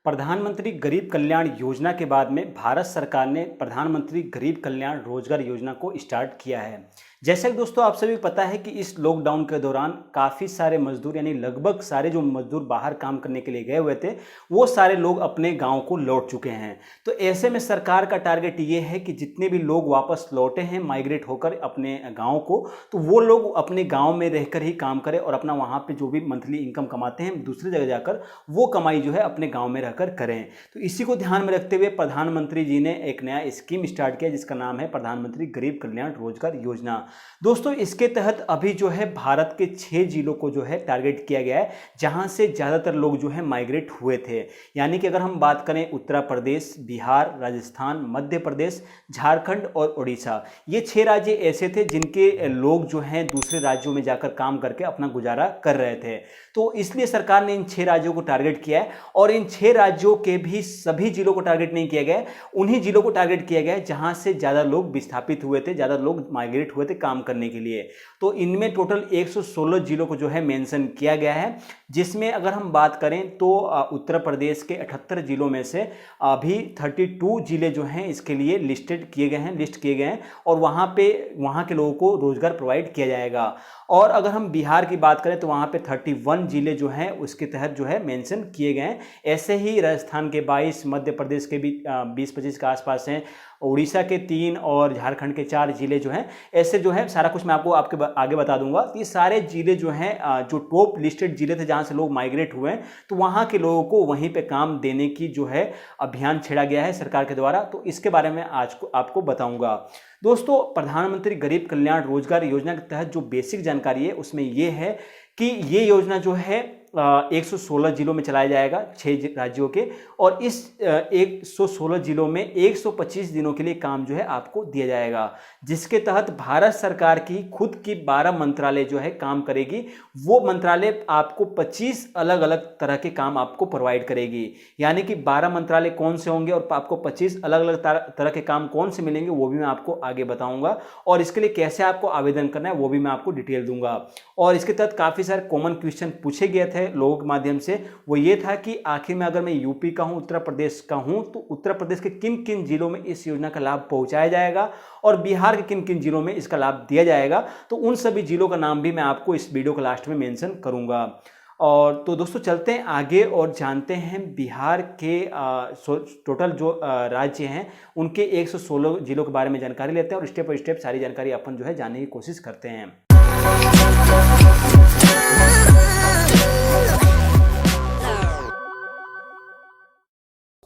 प्रधानमंत्री गरीब कल्याण योजना के बाद में भारत सरकार ने प्रधानमंत्री गरीब कल्याण रोजगार योजना को स्टार्ट किया है। जैसे कि दोस्तों आप सभी को पता है कि इस लॉकडाउन के दौरान काफ़ी सारे मजदूर यानी लगभग सारे जो मजदूर बाहर काम करने के लिए गए हुए थे वो सारे लोग अपने गांव को लौट चुके हैं। तो ऐसे में सरकार का टारगेट ये है कि जितने भी लोग वापस लौटे हैं माइग्रेट होकर अपने गाँव को, तो वो लोग अपने गाँव में रहकर ही काम करें और अपना वहाँ पर जो भी मंथली इनकम कमाते हैं दूसरी जगह जाकर वो कमाई जो है अपने गाँव में रहकर करें। तो इसी को ध्यान में रखते हुए प्रधानमंत्री जी ने एक नया स्कीम स्टार्ट किया जिसका नाम है प्रधानमंत्री गरीब कल्याण रोजगार योजना। दोस्तों इसके तहत अभी जो है भारत के 6 जिलों को जो है टारगेट किया गया है जहां से ज़्यादातर लोग जो है माइग्रेट हुए थे। यानी कि अगर हम बात करें उत्तर प्रदेश, बिहार, राजस्थान, मध्य प्रदेश, झारखंड और उड़ीसा, ये 6 राज्य ऐसे थे जिनके लोग जो हैं दूसरे राज्यों में जाकर काम करके अपना गुजारा कर रहे थे। तो इसलिए सरकार ने इन 6 राज्यों को टारगेट किया है और इन 6 राज्यों के भी सभी जिलों को टारगेट नहीं किया गया है, उन्हीं जिलों को टारगेट किया गया है जहां से ज़्यादा लोग विस्थापित हुए थे, ज़्यादा लोग माइग्रेट हुए थे काम करने के लिए। तो इनमें टोटल 116 जिलों को जो है मेंशन किया गया है, जिसमें अगर हम बात करें तो उत्तर प्रदेश के 78 जिलों में से अभी 32 जिले जो हैं इसके लिए लिस्ट किए गए हैं और वहाँ के लोगों को रोजगार प्रोवाइड किया जाएगा। और अगर हम बिहार की बात करें तो वहाँ पे 31 जिले जो हैं उसके तहत जो है मेंशन किए गए हैं। ऐसे ही राजस्थान के 22, मध्य प्रदेश के भी 20-25 के आसपास हैं, उड़ीसा के 3 और झारखंड के 4 जिले जो हैं, ऐसे जो है सारा कुछ मैं आपको आपके आगे बता दूंगा। तो ये सारे जिले जो हैं जो टॉप लिस्टेड जिले थे जहाँ से लोग माइग्रेट हुए हैं, तो वहाँ के लोगों को वहीं पे काम देने की जो है अभियान छेड़ा गया है सरकार के द्वारा। तो इसके बारे में आज आपको बताऊंगा। दोस्तों प्रधानमंत्री गरीब कल्याण रोजगार योजना के तहत जो बेसिक जानकारी है उसमें ये है कि ये योजना जो है 116 जिलों में चलाया जाएगा 6 राज्यों के, और इस 116 जिलों में 125 दिनों के लिए काम जो है आपको दिया जाएगा, जिसके तहत भारत सरकार की खुद की 12 मंत्रालय जो है काम करेगी। वो मंत्रालय आपको 25 अलग अलग तरह के काम आपको प्रोवाइड करेगी। यानी कि 12 मंत्रालय कौन से होंगे और आपको 25 अलग अलग तरह के काम कौन से मिलेंगे वो भी मैं आपको आगे बताऊंगा, और इसके लिए कैसे आपको आवेदन करना है वो भी मैं आपको डिटेल दूंगा। और इसके तहत काफ़ी सारे कॉमन क्वेश्चन पूछे गए थे लोगों के माध्यम से। वो ये था कि आखिर में अगर मैं यूपी का हूं, उत्तर प्रदेश का हूं, तो उत्तर प्रदेश के किन किन जिलों में इस योजना का लाभ पहुंचाया जाएगा और बिहार के किन किन जिलों में इसका लाभ दिया जाएगा। तो उन सभी जिलों का नाम भी मैं आपको इस वीडियो के लास्ट में मेंशन करूंगा। और तो दोस्तों चलते हैं आगे और जानते हैं बिहार के टोटल जो राज्य हैं उनके 116 जिलों के बारे में जानकारी लेते हैं और स्टेप बाय स्टेप सारी जानकारी अपन जो है जानने की कोशिश करते हैं।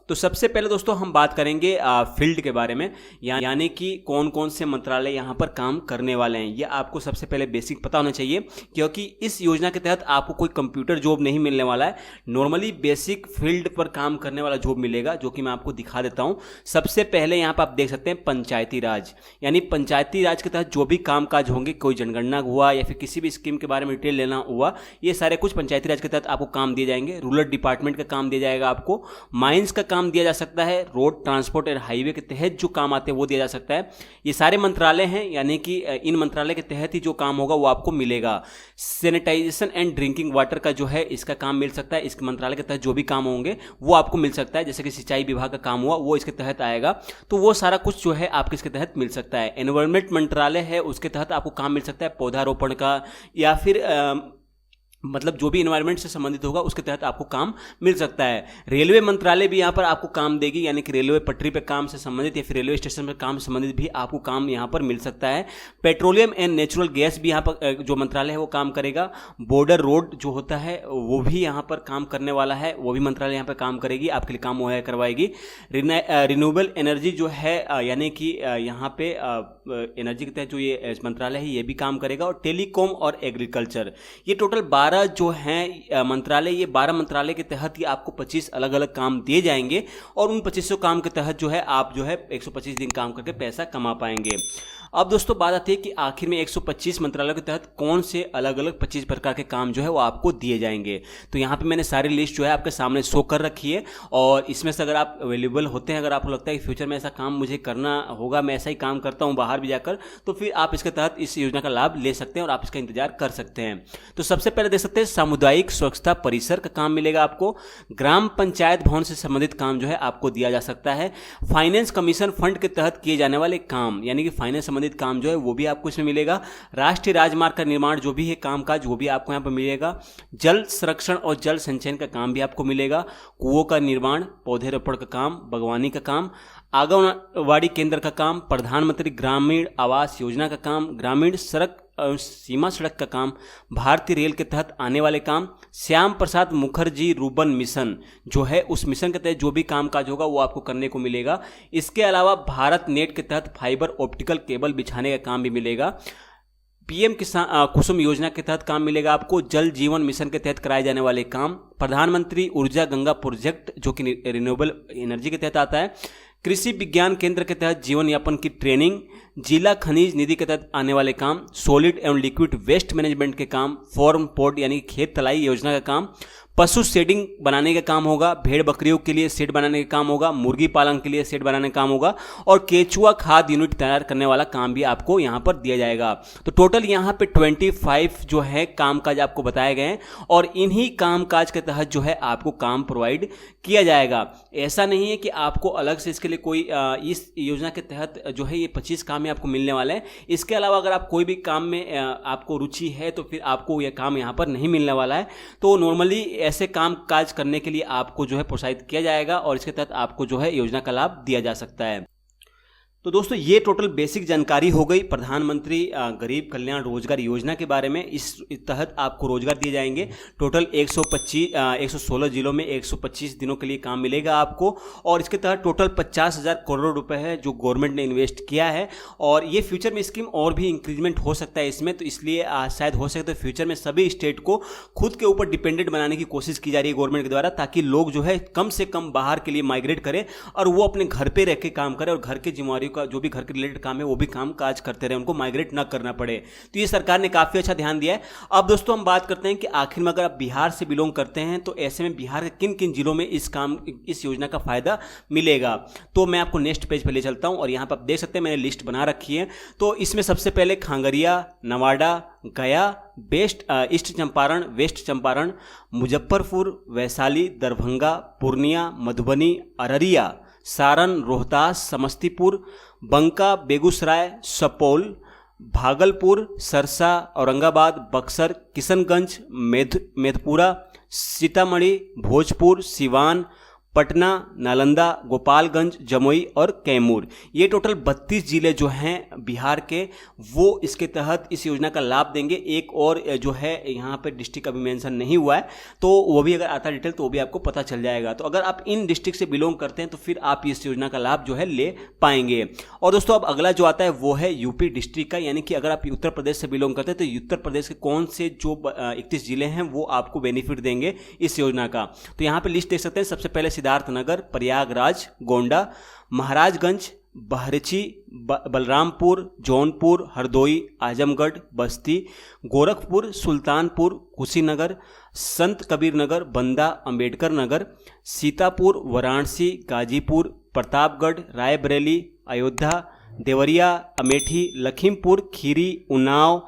तो सबसे पहले दोस्तों हम बात करेंगे फील्ड के बारे में, यानी कि कौन कौन से मंत्रालय यहाँ पर काम करने वाले हैं। ये आपको सबसे पहले बेसिक पता होना चाहिए, क्योंकि इस योजना के तहत आपको कोई कंप्यूटर जॉब नहीं मिलने वाला है। नॉर्मली बेसिक फील्ड पर काम करने वाला जॉब मिलेगा, जो कि मैं आपको दिखा देता हूँ। सबसे पहले यहाँ पर आप देख सकते हैं पंचायती राज, यानी पंचायती राज के तहत जो भी काम काज होंगे, कोई जनगणना हुआ या फिर किसी भी स्कीम के बारे में डिटेल लेना हुआ, ये सारे कुछ पंचायती राज के तहत आपको काम दिए जाएंगे। रूरल डिपार्टमेंट का काम दिया जाएगा आपको, माइंस का काम दिया जा सकता है, रोड ट्रांसपोर्ट और हाईवे के तहत जो काम आते हैं वो दिया जा सकता है। ये सारे मंत्रालय हैं, यानी कि इन मंत्रालय के तहत ही जो काम होगा वो आपको मिलेगा। सैनिटाइजेशन एंड ड्रिंकिंग वाटर का जो है इसका काम मिल सकता है, इस मंत्रालय के तहत जो भी काम होंगे वो आपको मिल सकता है। जैसे कि सिंचाई विभाग का काम हुआ वो इसके तहत आएगा, तो वो सारा कुछ जो है आपके इसके तहत मिल सकता है। एनवायरमेंट मंत्रालय है, उसके तहत आपको काम मिल सकता है पौधारोपण का, या फिर मतलब जो भी एनवायरनमेंट से संबंधित होगा उसके तहत आपको काम मिल सकता है। रेलवे मंत्रालय भी यहाँ पर आपको काम देगी, यानी कि रेलवे पटरी पे काम से संबंधित या फिर रेलवे स्टेशन पर काम से संबंधित भी आपको काम यहाँ पर मिल सकता है। पेट्रोलियम एंड नेचुरल गैस भी यहाँ पर जो मंत्रालय है वो काम करेगा। बॉर्डर रोड जो होता है वो भी यहाँ पर काम करने वाला है, वो भी मंत्रालय यहाँ पर काम करेगी, आपके लिए काम मुहैया करवाएगी। रिन्यूएबल एनर्जी जो है, यानी कि यहाँ पे एनर्जी के तहत जो ये मंत्रालय है ये भी काम करेगा। और टेलीकॉम और एग्रीकल्चर, ये टोटल 12 जो हैं मंत्रालय, ये 12 मंत्रालय के तहत ही आपको 25 अलग अलग काम दिए जाएंगे और उन 2500 काम के तहत जो है आप जो है 125 दिन काम करके पैसा कमा पाएंगे। अब दोस्तों बात आती है कि आखिर में 125 मंत्रालयों के तहत कौन से अलग अलग 25 प्रकार के काम जो है वो आपको दिए जाएंगे। तो यहाँ पे मैंने सारी लिस्ट जो है आपके सामने शो कर रखी है, और इसमें से अगर आप अवेलेबल होते हैं, अगर आपको लगता है कि फ्यूचर में ऐसा काम मुझे करना होगा, मैं ऐसा ही काम करता हूँ बाहर भी जाकर, तो फिर आप इसके तहत इस योजना का लाभ ले सकते हैं और आप इसका इंतजार कर सकते हैं। तो सबसे पहले देख सकते हैं सामुदायिक स्वच्छता परिसर का काम मिलेगा आपको। ग्राम पंचायत भवन से संबंधित काम जो है आपको दिया जा सकता है। फाइनेंस कमीशन फंड के तहत किए जाने वाले काम, यानी कि फाइनेंस संबंधित काम जो है वो भी आपको इसमें मिलेगा। राष्ट्रीय राजमार्ग का निर्माण जो भी है कामकाज वो भी आपको यहाँ पर मिलेगा। जल संरक्षण और जल संचयन का काम भी आपको मिलेगा। कुओं का निर्माण, पौधेरोपण का काम, बागवानी का काम, आंगनवाड़ी केंद्र का काम, प्रधानमंत्री ग्रामीण आवास योजना का काम, ग्रामीण सड़क सीमा सड़क का काम, भारतीय रेल के तहत आने वाले काम, श्याम प्रसाद मुखर्जी रूर्बन मिशन जो है उस मिशन के तहत जो भी काम काज होगा वो आपको करने को मिलेगा। इसके अलावा भारत नेट के तहत फाइबर ऑप्टिकल केबल बिछाने का काम भी मिलेगा। पीएम किसान कुसुम योजना के तहत काम मिलेगा आपको। जल जीवन मिशन के तहत कराए जाने वाले काम, प्रधानमंत्री ऊर्जा गंगा प्रोजेक्ट जो कि रिन्यूएबल एनर्जी के तहत आता है, कृषि विज्ञान केंद्र के तहत जीवन यापन की ट्रेनिंग, जिला खनिज निधि के तहत आने वाले काम, सॉलिड एवं लिक्विड वेस्ट मैनेजमेंट के काम, फॉर्म पोर्ट यानी खेत तलाई योजना का काम, पशु शेडिंग बनाने का काम होगा, भेड़ बकरियों के लिए शेड बनाने का काम होगा, मुर्गी पालन के लिए शेड बनाने का काम होगा, और केचुआ खाद यूनिट तैयार करने वाला काम भी आपको यहाँ पर दिया जाएगा। तो टोटल यहाँ पे 25 जो है कामकाज आपको बताए गए हैं, और इन्हीं कामकाज के तहत जो है आपको काम प्रोवाइड किया जाएगा। ऐसा नहीं है कि आपको अलग से इसके लिए कोई इस योजना के तहत जो है ये 25 काम ही आपको मिलने वाले हैं। इसके अलावा अगर आप कोई भी काम में आपको रुचि है तो फिर आपको यह काम यहाँ पर नहीं मिलने वाला है। तो नॉर्मली ऐसे काम काज करने के लिए आपको जो है प्रोत्साहित किया जाएगा, और इसके तहत आपको जो है योजना का लाभ दिया जा सकता है। तो दोस्तों ये टोटल बेसिक जानकारी हो गई प्रधानमंत्री गरीब कल्याण रोजगार योजना के बारे में। इस तहत आपको रोजगार दिए जाएंगे। टोटल 116 जिलों में 125 दिनों के लिए काम मिलेगा आपको, और इसके तहत टोटल 50,000 करोड़ रुपए है जो गवर्नमेंट ने इन्वेस्ट किया है। और ये फ्यूचर में स्कीम और भी इंक्रीजमेंट हो सकता है इसमें, तो इसलिए शायद हो सकता है फ्यूचर में सभी स्टेट को खुद के ऊपर डिपेंडेंट बनाने की कोशिश की जा रही है गवर्नमेंट के द्वारा, ताकि लोग जो है कम से कम बाहर के लिए माइग्रेट करें और वो अपने घर पे रह के काम करें, और घर की जिम्मेवारी का जो भी घर के रिलेटेड काम है वो भी काम काज करते रहे, उनको माइग्रेट ना करना पड़े। तो ये सरकार ने काफी अच्छा ध्यान दिया है। अब दोस्तों हम बात करते हैं कि आखिर में अगर आप बिहार से बिलोंग करते हैं तो ऐसे में बिहार के किन किन जिलों में इस योजना का फायदा मिलेगा। तो मैं आपको नेक्स्ट पेज पे ले चलता हूं, और यहां पर आप देख सकते हैं मैंने लिस्ट बना रखी है। तो इसमें सबसे पहले खगड़िया, नवादा, गया, ईस्ट चंपारण, वेस्ट चंपारण, मुजफ्फरपुर, वैशाली, दरभंगा, पूर्णिया, मधुबनी, अररिया, सारण, रोहतास, समस्तीपुर, बंका, बेगूसराय, सुपौल, भागलपुर, सरसा, औरंगाबाद, बक्सर, किशनगंज, मेधपुरा, सीतामढ़ी, भोजपुर, सिवान, पटना, नालंदा, गोपालगंज, जमुई और कैमूर। ये टोटल 32 जिले जो हैं बिहार के, वो इसके तहत इस योजना का लाभ देंगे। एक और जो है यहाँ पे डिस्ट्रिक्ट अभी मेंशन नहीं हुआ है, तो वो भी अगर आता डिटेल तो वो भी आपको पता चल जाएगा। तो अगर आप इन डिस्ट्रिक्ट से बिलोंग करते हैं तो फिर आप इस योजना का लाभ जो है ले पाएंगे। और दोस्तों अब अगला जो आता है वो है यूपी डिस्ट्रिक्ट का, यानी कि अगर आप उत्तर प्रदेश से बिलोंग करते हैं तो उत्तर प्रदेश के कौन से जो 31 जिले हैं वो आपको बेनिफिट देंगे इस योजना का। तो यहाँ पे लिस्ट देख सकते हैं। सबसे पहले सिद्धार्थनगर, प्रयागराज, गोंडा, महाराजगंज, बहरची, बलरामपुर, जौनपुर, हरदोई, आजमगढ़, बस्ती, गोरखपुर, सुल्तानपुर, कुशीनगर, संत कबीर नगर, बंदा, अंबेडकर नगर, सीतापुर, वाराणसी, गाजीपुर, प्रतापगढ़, रायबरेली, अयोध्या, देवरिया, अमेठी, लखीमपुर खीरी, उन्नाव,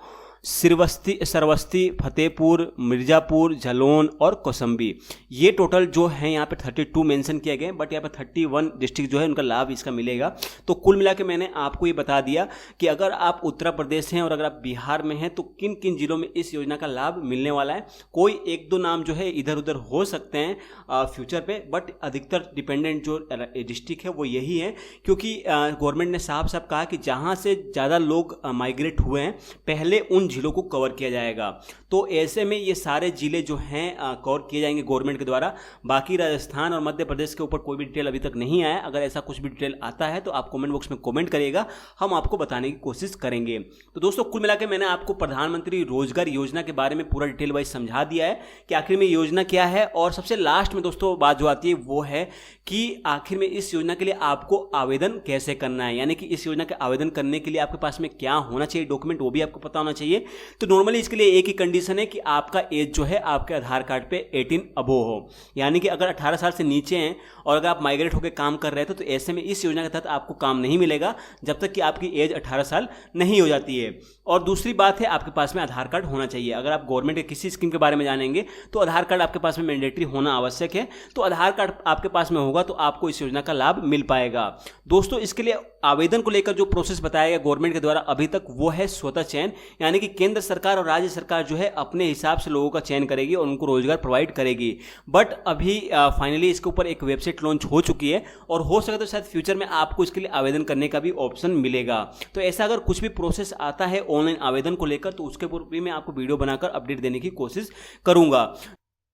सरवस्ती, फतेहपुर, मिर्ज़ापुर, झलोन और कौसम्बी। ये टोटल जो है यहाँ पे 32 मेंशन किए गए, बट यहाँ पे 31 डिस्ट्रिक्ट जो है उनका लाभ इसका मिलेगा। तो कुल मिला के मैंने आपको ये बता दिया कि अगर आप उत्तर प्रदेश हैं और अगर आप बिहार में हैं तो किन किन जिलों में इस योजना का लाभ मिलने वाला है। कोई एक दो नाम जो है इधर उधर हो सकते हैं फ्यूचर पे, बट अधिकतर डिपेंडेंट जो डिस्ट्रिक्ट है वो यही है, क्योंकि गवर्नमेंट ने साफ साफ कहा कि जहाँ से ज़्यादा लोग माइग्रेट हुए हैं पहले उन जिलों को कवर किया जाएगा। तो ऐसे में ये सारे जिले जो हैं कवर किए जाएंगे गवर्नमेंट के द्वारा। बाकी राजस्थान और मध्य प्रदेश के ऊपर कोई भी डिटेल अभी तक नहीं आया। अगर ऐसा कुछ भी डिटेल आता है तो आप कमेंट बॉक्स में कमेंट करिएगा, हम आपको बताने की कोशिश करेंगे। तो दोस्तों कुल मिलाकर मैंने आपको प्रधानमंत्री रोजगार योजना के बारे में पूरा डिटेल वाइज समझा दिया है कि आखिर में योजना क्या है। और सबसे लास्ट में दोस्तों बात जो आती है वो है कि आखिर में इस योजना के लिए आपको आवेदन कैसे करना है, यानी कि इस योजना के आवेदन करने के लिए आपके पास में क्या होना चाहिए डॉक्यूमेंट, वो भी आपको पता होना चाहिए। तो नॉर्मली इसके लिए एक ही कंडीशन है कि आपका एज जो है आपके आधार कार्ड पे 18 अबो हो, यानी कि अगर 18 साल से नीचे हैं और अगर आप माइग्रेट होकर काम कर रहे थे तो ऐसे में इस योजना के तहत आपको काम नहीं मिलेगा जब तक कि आपकी एज 18 साल नहीं हो जाती है। और दूसरी बात है आपके पास में आधार कार्ड होना चाहिए। अगर आप गवर्नमेंट के किसी स्कीम के बारे में जानेंगे तो आधार कार्ड आपके पास में मैंडेटरी होना आवश्यक है। तो आधार कार्ड आपके पास में होगा तो आपको इस योजना का लाभ मिल पाएगा। दोस्तों इसके लिए आवेदन को लेकर जो प्रोसेस बताया गया गवर्नमेंट के द्वारा अभी तक वो है स्वतः चयन, यानी कि केंद्र सरकार और राज्य सरकार जो है अपने हिसाब से लोगों का चयन करेगी और उनको रोजगार प्रोवाइड करेगी। बट अभी फाइनली इसके ऊपर एक वेबसाइट लॉन्च हो चुकी है और हो सके तो शायद फ्यूचर में आपको इसके लिए आवेदन करने का भी ऑप्शन मिलेगा। तो ऐसा अगर कुछ भी प्रोसेस आता है ऑनलाइन आवेदन को लेकर तो उसके ऊपर भी मैं आपको वीडियो बनाकर अपडेट देने की कोशिश करूंगा।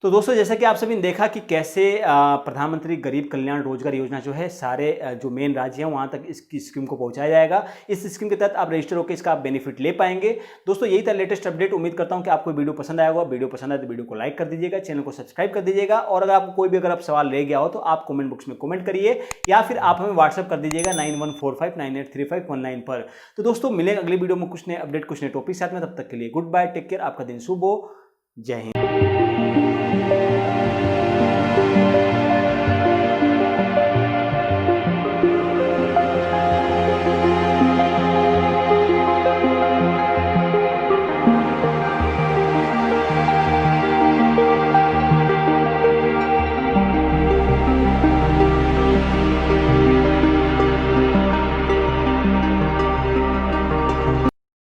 तो दोस्तों जैसा कि आप सभी ने देखा कि कैसे प्रधानमंत्री गरीब कल्याण रोजगार योजना जो है सारे जो मेन राज्य हैं वहां तक इसकी स्कीम को पहुंचाया जाएगा। इस स्कीम के तहत आप रजिस्टर होकर इसका बेनिफिट ले पाएंगे। दोस्तों यही था लेटेस्ट अपडेट। उम्मीद करता हूं कि आपको वीडियो पसंद आया होगा। वीडियो पसंद आए तो वीडियो को लाइक कर दीजिएगा, चैनल को सब्सक्राइब कर दीजिएगा और अगर आपको कोई भी अगर सवाल रह गया हो तो आप कमेंट बॉक्स में कमेंट करिए या फिर आप हमें व्हाट्सअप कर दीजिएगा 9145983519 पर। तो दोस्तों मिलेंगे अगली वीडियो में कुछ नए अपडेट कुछ नए टॉपिक साथ में। तब तक के लिए गुड बाय, टेक केयर, आपका दिन शुभ हो, जय हिंद।